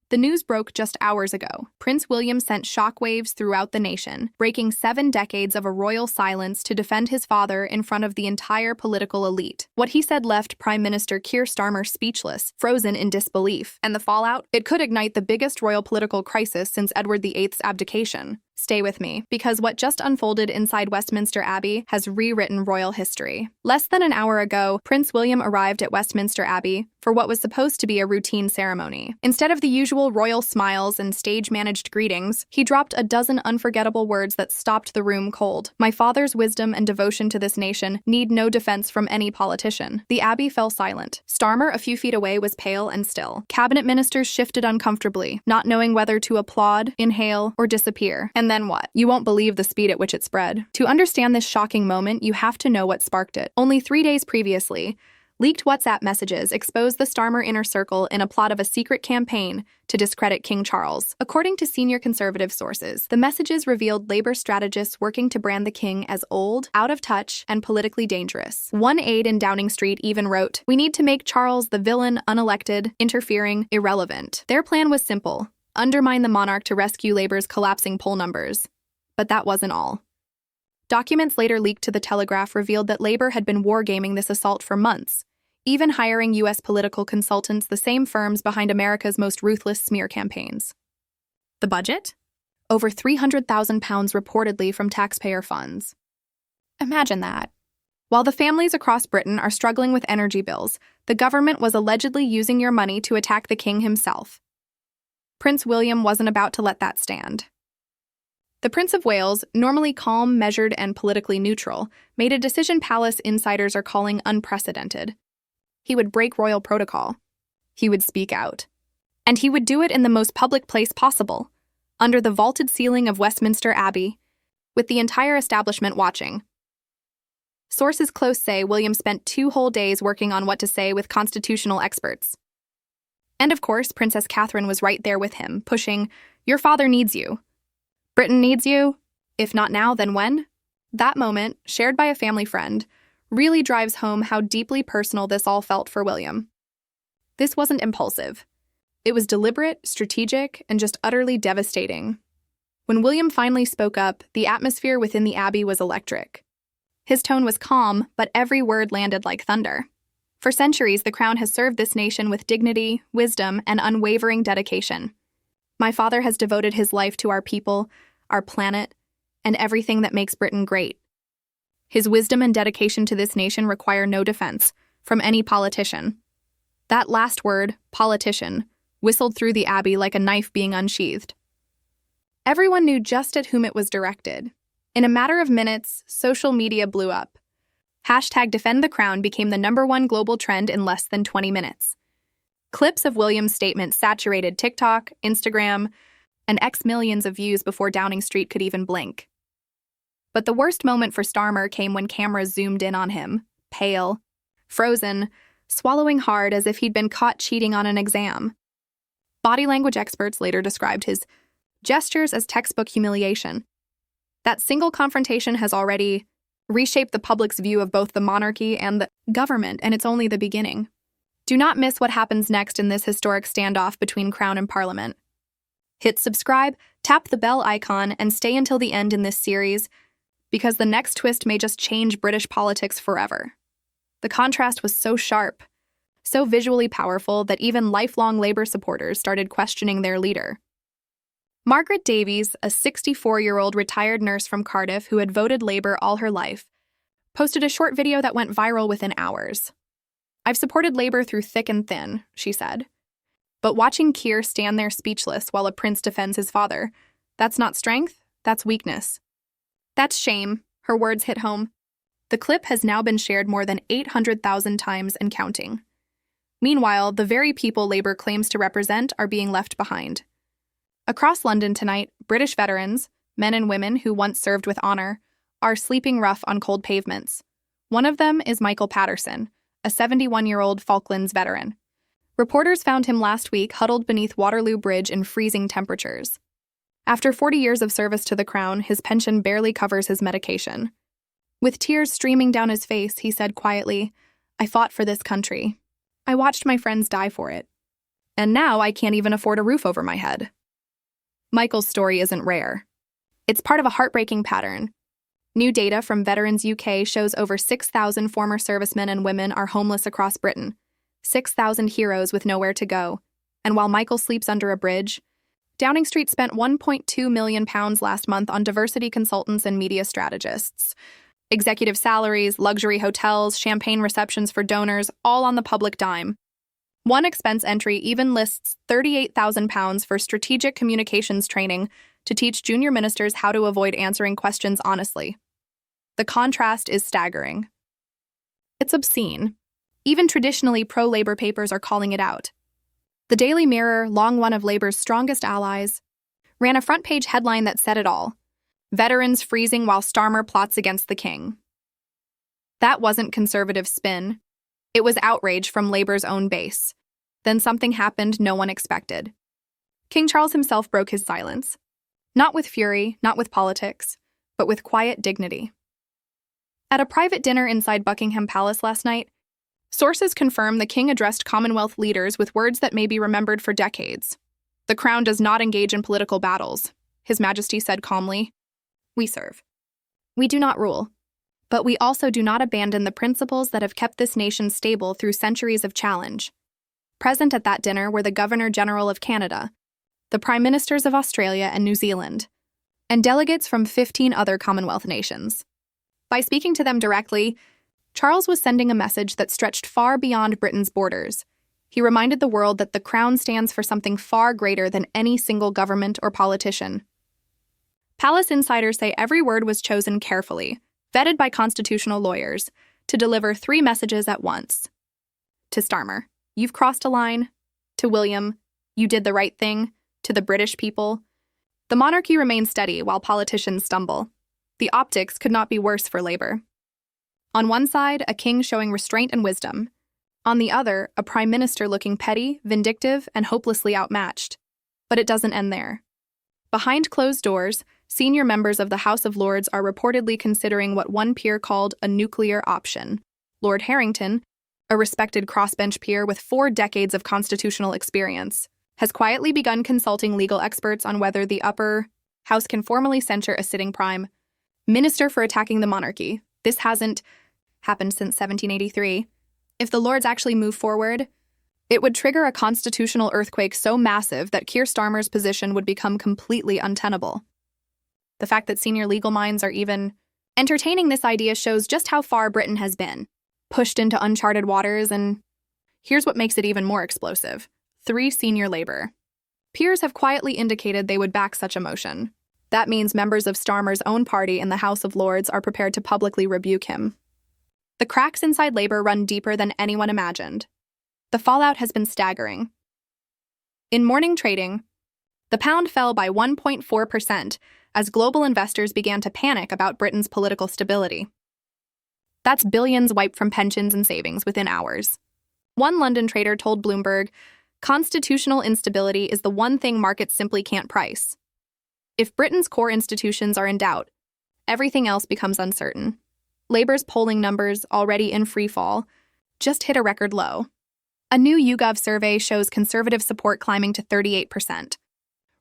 The news broke just hours ago. Prince William sent shockwaves throughout the nation, breaking 7 decades of a royal silence to defend his father in front of the entire political elite. What he said left Prime Minister Keir Starmer speechless, frozen in disbelief. And the fallout? It could ignite the biggest royal political crisis since Edward VIII's abdication. Stay with me, because what just unfolded inside Westminster Abbey has rewritten royal history. Less than an hour ago, Prince William arrived at Westminster Abbey for what was supposed to be a routine ceremony. Instead of the usual royal smiles and stage-managed greetings, he dropped a dozen unforgettable words that stopped the room cold. My father's wisdom and devotion to this nation need no defense from any politician. The Abbey fell silent. Starmer, a few feet away, was pale and still. Cabinet ministers shifted uncomfortably, not knowing whether to applaud, inhale, or disappear. And then what? You won't believe the speed at which it spread. To understand this shocking moment, you have to know what sparked it. Only 3 days previously, leaked WhatsApp messages exposed the Starmer inner circle in a plot of a secret campaign to discredit King Charles. According to senior conservative sources, the messages revealed Labour strategists working to brand the king as old, out of touch, and politically dangerous. One aide in Downing Street even wrote, "We need to make Charles the villain, unelected, interfering, irrelevant." Their plan was simple: undermine the monarch to rescue Labour's collapsing poll numbers. But that wasn't all. Documents later leaked to The Telegraph revealed that Labour had been wargaming this assault for months, even hiring U.S. political consultants, the same firms behind America's most ruthless smear campaigns. The budget? Over £300,000 reportedly from taxpayer funds. Imagine that. While the families across Britain are struggling with energy bills, the government was allegedly using your money to attack the king himself. Prince William wasn't about to let that stand. The Prince of Wales, normally calm, measured, and politically neutral, made a decision palace insiders are calling unprecedented. He would break royal protocol. He would speak out. And he would do it in the most public place possible, under the vaulted ceiling of Westminster Abbey, with the entire establishment watching. Sources close say William spent 2 whole days working on what to say with constitutional experts. And of course, Princess Catherine was right there with him, pushing, "Your father needs you. Britain needs you. If not now, then when?" That moment, shared by a family friend, really drives home how deeply personal this all felt for William. This wasn't impulsive. It was deliberate, strategic, and just utterly devastating. When William finally spoke up, the atmosphere within the Abbey was electric. His tone was calm, but every word landed like thunder. For centuries, the crown has served this nation with dignity, wisdom, and unwavering dedication. My father has devoted his life to our people, our planet, and everything that makes Britain great. His wisdom and dedication to this nation require no defense from any politician. That last word, politician, whistled through the Abbey like a knife being unsheathed. Everyone knew just at whom it was directed. In a matter of minutes, social media blew up. #DefendTheCrown became the #1 global trend in less than 20 minutes. Clips of William's statement saturated TikTok, Instagram, and X millions of views before Downing Street could even blink. But the worst moment for Starmer came when cameras zoomed in on him, pale, frozen, swallowing hard as if he'd been caught cheating on an exam. Body language experts later described his gestures as textbook humiliation. That single confrontation has already reshaped the public's view of both the monarchy and the government, and it's only the beginning. Do not miss what happens next in this historic standoff between Crown and Parliament. Hit subscribe, tap the bell icon, and stay until the end in this series, because the next twist may just change British politics forever. The contrast was so sharp, so visually powerful that even lifelong Labour supporters started questioning their leader. Margaret Davies, a 64-year-old retired nurse from Cardiff who had voted Labour all her life, posted a short video that went viral within hours. "I've supported Labour through thick and thin," she said. But watching Keir stand there speechless while a prince defends his father, that's not strength, that's weakness. That's shame, her words hit home. The clip has now been shared more than 800,000 times and counting. Meanwhile, the very people Labour claims to represent are being left behind. Across London tonight, British veterans, men and women who once served with honour, are sleeping rough on cold pavements. One of them is Michael Patterson, a 71-year-old Falklands veteran. Reporters found him last week huddled beneath Waterloo Bridge in freezing temperatures. After 40 years of service to the Crown, his pension barely covers his medication. With tears streaming down his face, he said quietly, "I fought for this country. I watched my friends die for it. And now I can't even afford a roof over my head. Michael's story isn't rare. It's part of a heartbreaking pattern. New data from Veterans UK shows over 6,000 former servicemen and women are homeless across Britain, 6,000 heroes with nowhere to go. And while Michael sleeps under a bridge, Downing Street spent £1.2 million last month on diversity consultants and media strategists. Executive salaries, luxury hotels, champagne receptions for donors, all on the public dime. One expense entry even lists £38,000 for strategic communications training to teach junior ministers how to avoid answering questions honestly. The contrast is staggering. It's obscene. Even traditionally pro-Labour papers are calling it out. The Daily Mirror, long one of Labour's strongest allies, ran a front-page headline that said it all: Veterans freezing while Starmer plots against the king. That wasn't conservative spin. It was outrage from Labour's own base. Then something happened no one expected. King Charles himself broke his silence. Not with fury, not with politics, but with quiet dignity. At a private dinner inside Buckingham Palace last night, sources confirm the king addressed Commonwealth leaders with words that may be remembered for decades. The Crown does not engage in political battles, His Majesty said calmly. We serve. We do not rule. But we also do not abandon the principles that have kept this nation stable through centuries of challenge. Present at that dinner were the Governor-General of Canada, the Prime Ministers of Australia and New Zealand, and delegates from 15 other Commonwealth nations. By speaking to them directly, Charles was sending a message that stretched far beyond Britain's borders. He reminded the world that the Crown stands for something far greater than any single government or politician. Palace insiders say every word was chosen carefully, vetted by constitutional lawyers, to deliver 3 messages at once. To Starmer, you've crossed a line. To William, you did the right thing. To the British people, the monarchy remains steady while politicians stumble. The optics could not be worse for Labour. On one side, a king showing restraint and wisdom. On the other, a prime minister looking petty, vindictive, and hopelessly outmatched. But it doesn't end there. Behind closed doors, senior members of the House of Lords are reportedly considering what one peer called a nuclear option. Lord Harrington, a respected crossbench peer with 4 decades of constitutional experience, has quietly begun consulting legal experts on whether the upper house can formally censure a sitting prime minister for attacking the monarchy. This hasn't happened since 1783. If the Lords actually move forward, it would trigger a constitutional earthquake so massive that Keir Starmer's position would become completely untenable. The fact that senior legal minds are even entertaining this idea shows just how far Britain has been, pushed into uncharted waters, and here's what makes it even more explosive. 3 senior Labour peers have quietly indicated they would back such a motion. That means members of Starmer's own party in the House of Lords are prepared to publicly rebuke him. The cracks inside Labour run deeper than anyone imagined. The fallout has been staggering. In morning trading, the pound fell by 1.4% as global investors began to panic about Britain's political stability. That's billions wiped from pensions and savings within hours. One London trader told Bloomberg, "Constitutional instability is the one thing markets simply can't price. If Britain's core institutions are in doubt, everything else becomes uncertain." Labour's polling numbers, already in free fall, just hit a record low. A new YouGov survey shows Conservative support climbing to 38%,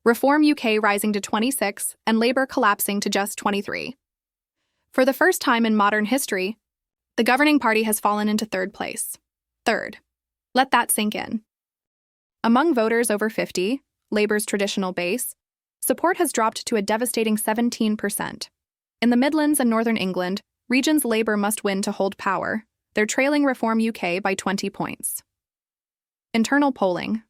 Reform UK rising to 26%, and Labour collapsing to just 23%. For the first time in modern history, the governing party has fallen into 3rd place. Third. Let that sink in. Among voters over 50, Labour's traditional base, support has dropped to a devastating 17%. In the Midlands and Northern England, regions Labour must win to hold power. They're trailing Reform UK by 20 points. Internal polling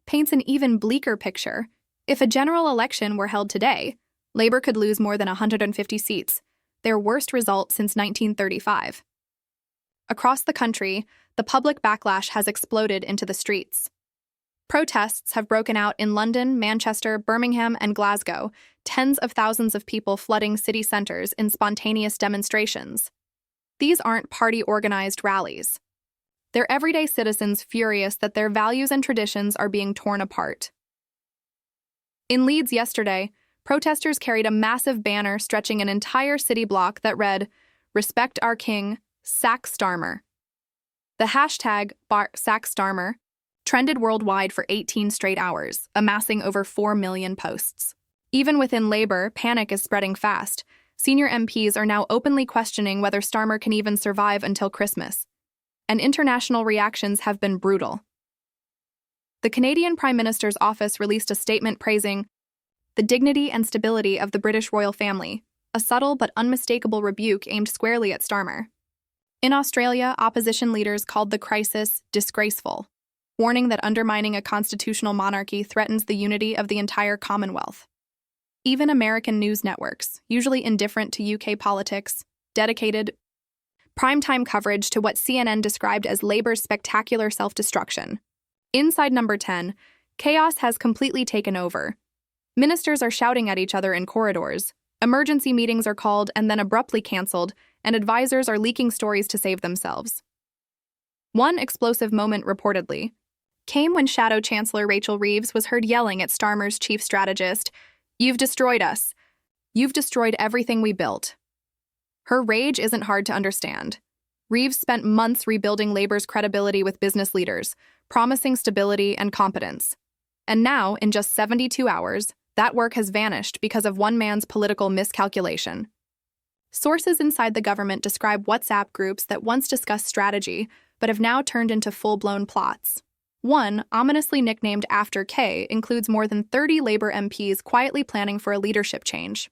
paints an even bleaker picture. If a general election were held today, Labour could lose more than 150 seats, their worst result since 1935. Across the country, the public backlash has exploded into the streets. Protests have broken out in London, Manchester, Birmingham, and Glasgow, tens of thousands of people flooding city centres in spontaneous demonstrations. These aren't party-organized rallies. They're everyday citizens furious that their values and traditions are being torn apart. In Leeds yesterday, protesters carried a massive banner stretching an entire city block that read, "Respect our king, sack Starmer." The hashtag #SackStarmer trended worldwide for 18 straight hours, amassing over 4 million posts. Even within Labour, panic is spreading fast. Senior MPs are now openly questioning whether Starmer can even survive until Christmas. And international reactions have been brutal. The Canadian Prime Minister's office released a statement praising the dignity and stability of the British royal family, a subtle but unmistakable rebuke aimed squarely at Starmer. In Australia, opposition leaders called the crisis disgraceful, warning that undermining a constitutional monarchy threatens the unity of the entire Commonwealth. Even American news networks, usually indifferent to UK politics, dedicated primetime coverage to what CNN described as Labour's spectacular self-destruction. Inside Number 10, chaos has completely taken over. Ministers are shouting at each other in corridors, emergency meetings are called and then abruptly cancelled, and advisors are leaking stories to save themselves. One explosive moment reportedly came when Shadow Chancellor Rachel Reeves was heard yelling at Starmer's chief strategist, "You've destroyed us. You've destroyed everything we built." Her rage isn't hard to understand. Reeves spent months rebuilding Labour's credibility with business leaders, promising stability and competence. And now, in just 72 hours, that work has vanished because of one man's political miscalculation. Sources inside the government describe WhatsApp groups that once discussed strategy but have now turned into full-blown plots. One, ominously nicknamed After K, includes more than 30 Labour MPs quietly planning for a leadership change.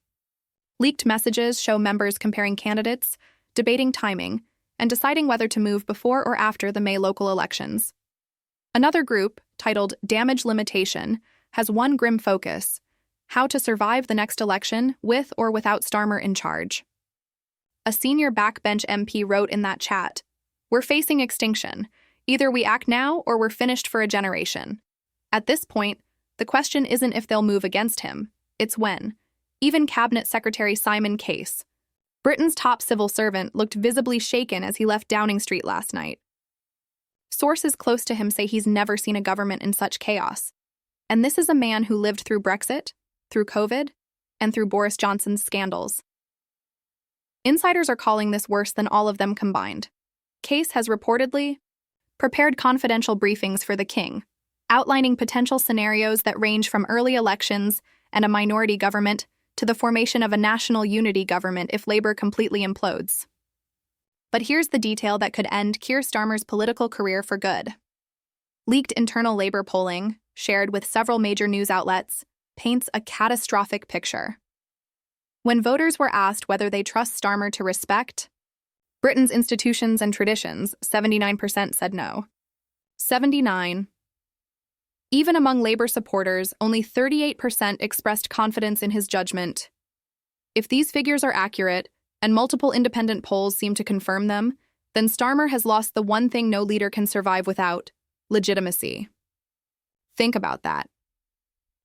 Leaked messages show members comparing candidates, debating timing, and deciding whether to move before or after the May local elections. Another group, titled Damage Limitation, has one grim focus: how to survive the next election with or without Starmer in charge. A senior backbench MP wrote in that chat, "We're facing extinction. Either we act now or we're finished for a generation." At this point, the question isn't if they'll move against him, it's when. Even Cabinet Secretary Simon Case, Britain's top civil servant, looked visibly shaken as he left Downing Street last night. Sources close to him say he's never seen a government in such chaos. And this is a man who lived through Brexit, through COVID, and through Boris Johnson's scandals. Insiders are calling this worse than all of them combined. Case has reportedly prepared confidential briefings for the king, outlining potential scenarios that range from early elections and a minority government to the formation of a national unity government if Labour completely implodes. But here's the detail that could end Keir Starmer's political career for good. Leaked internal Labour polling, shared with several major news outlets, paints a catastrophic picture. When voters were asked whether they trust Starmer to respect Britain's institutions and traditions, 79% said no. 79. Even among Labour supporters, only 38% expressed confidence in his judgment. If these figures are accurate, and multiple independent polls seem to confirm them, then Starmer has lost the one thing no leader can survive without: legitimacy. Think about that.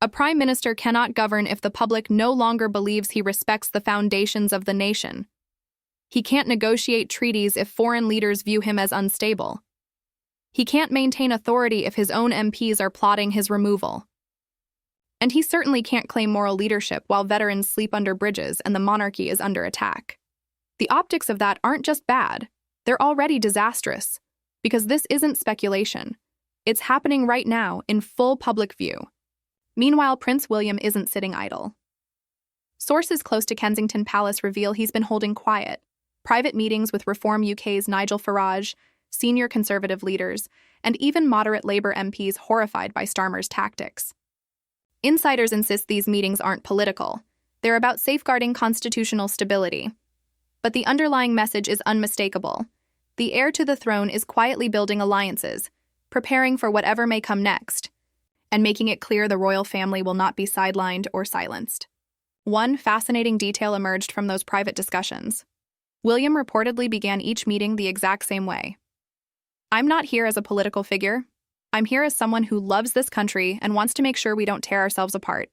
A prime minister cannot govern if the public no longer believes he respects the foundations of the nation. He can't negotiate treaties if foreign leaders view him as unstable. He can't maintain authority if his own MPs are plotting his removal. And he certainly can't claim moral leadership while veterans sleep under bridges and the monarchy is under attack. The optics of that aren't just bad, they're already disastrous, because this isn't speculation. It's happening right now in full public view. Meanwhile, Prince William isn't sitting idle. Sources close to Kensington Palace reveal he's been holding quiet, private meetings with Reform UK's Nigel Farage, senior Conservative leaders, and even moderate Labour MPs horrified by Starmer's tactics. Insiders insist these meetings aren't political. They're about safeguarding constitutional stability. But the underlying message is unmistakable. The heir to the throne is quietly building alliances, preparing for whatever may come next, and making it clear the royal family will not be sidelined or silenced. One fascinating detail emerged from those private discussions. William reportedly began each meeting the exact same way. "I'm not here as a political figure. I'm here as someone who loves this country and wants to make sure we don't tear ourselves apart."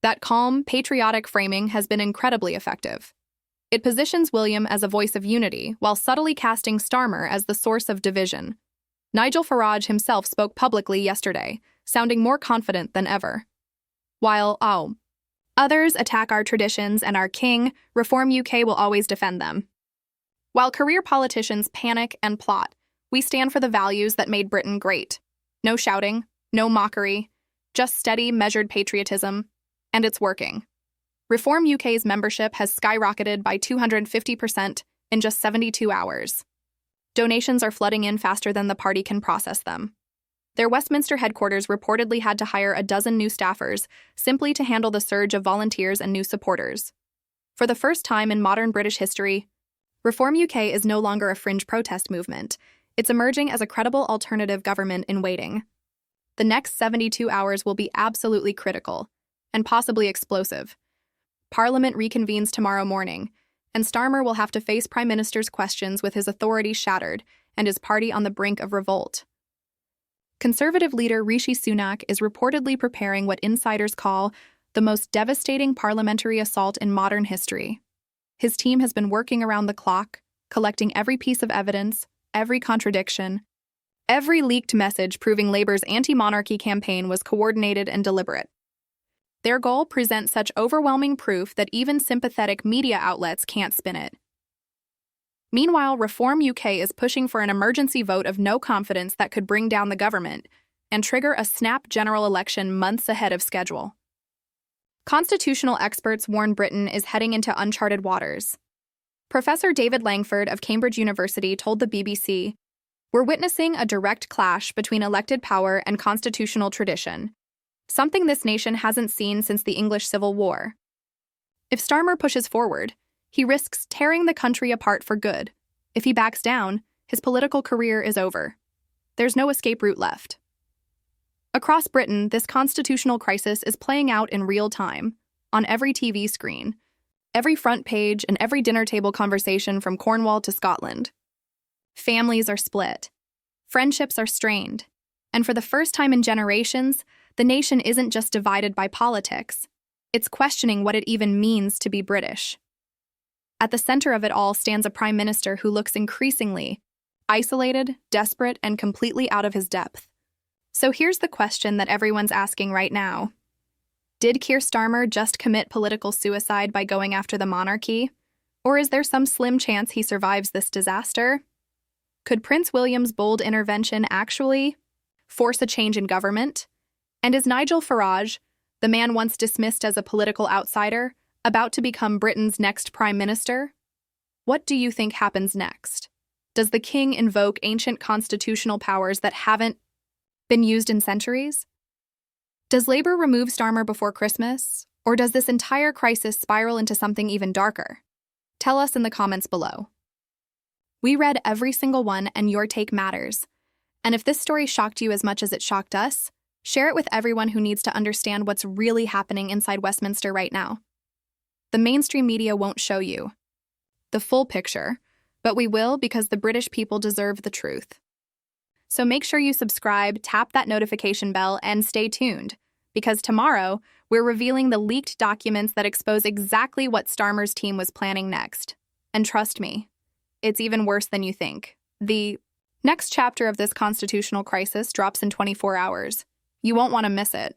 That calm, patriotic framing has been incredibly effective. It positions William as a voice of unity while subtly casting Starmer as the source of division. Nigel Farage himself spoke publicly yesterday, sounding more confident than ever. While, others attack our traditions and our king, Reform UK will always defend them. While career politicians panic and plot, we stand for the values that made Britain great. No shouting, no mockery, just steady, measured patriotism, and it's working. Reform UK's membership has skyrocketed by 250% in just 72 hours. Donations are flooding in faster than the party can process them. Their Westminster headquarters reportedly had to hire a dozen new staffers simply to handle the surge of volunteers and new supporters. For the first time in modern British history, Reform UK is no longer a fringe protest movement. It's emerging as a credible alternative government in waiting. The next 72 hours will be absolutely critical, and possibly explosive. Parliament reconvenes tomorrow morning, and Starmer will have to face Prime Minister's questions with his authority shattered and his party on the brink of revolt. Conservative leader Rishi Sunak is reportedly preparing what insiders call the most devastating parliamentary assault in modern history. His team has been working around the clock, collecting every piece of evidence, every contradiction, every leaked message proving Labour's anti-monarchy campaign was coordinated and deliberate. Their goal: present such overwhelming proof that even sympathetic media outlets can't spin it. Meanwhile, Reform UK is pushing for an emergency vote of no confidence that could bring down the government and trigger a snap general election months ahead of schedule. Constitutional experts warn Britain is heading into uncharted waters. Professor David Langford of Cambridge University told the BBC, "We're witnessing a direct clash between elected power and constitutional tradition, something this nation hasn't seen since the English Civil War. If Starmer pushes forward, he risks tearing the country apart for good. If he backs down, his political career is over. There's no escape route left." Across Britain, this constitutional crisis is playing out in real time, on every TV screen, every front page, and every dinner table conversation from Cornwall to Scotland. Families are split. Friendships are strained. And for the first time in generations, the nation isn't just divided by politics. It's questioning what it even means to be British. At the center of it all stands a prime minister who looks increasingly isolated, desperate, and completely out of his depth. So here's the question that everyone's asking right now. Did Keir Starmer just commit political suicide by going after the monarchy? Or is there some slim chance he survives this disaster? Could Prince William's bold intervention actually force a change in government? And is Nigel Farage, the man once dismissed as a political outsider, about to become Britain's next prime minister? What do you think happens next? Does the king invoke ancient constitutional powers that haven't been used in centuries? Does Labour remove Starmer before Christmas? Or does this entire crisis spiral into something even darker? Tell us in the comments below. We read every single one, and your take matters. And if this story shocked you as much as it shocked us, share it with everyone who needs to understand what's really happening inside Westminster right now. The mainstream media won't show you the full picture, but we will, because the British people deserve the truth. So make sure you subscribe, tap that notification bell, and stay tuned, because tomorrow we're revealing the leaked documents that expose exactly what Starmer's team was planning next. And trust me, it's even worse than you think. The next chapter of this constitutional crisis drops in 24 hours. You won't want to miss it.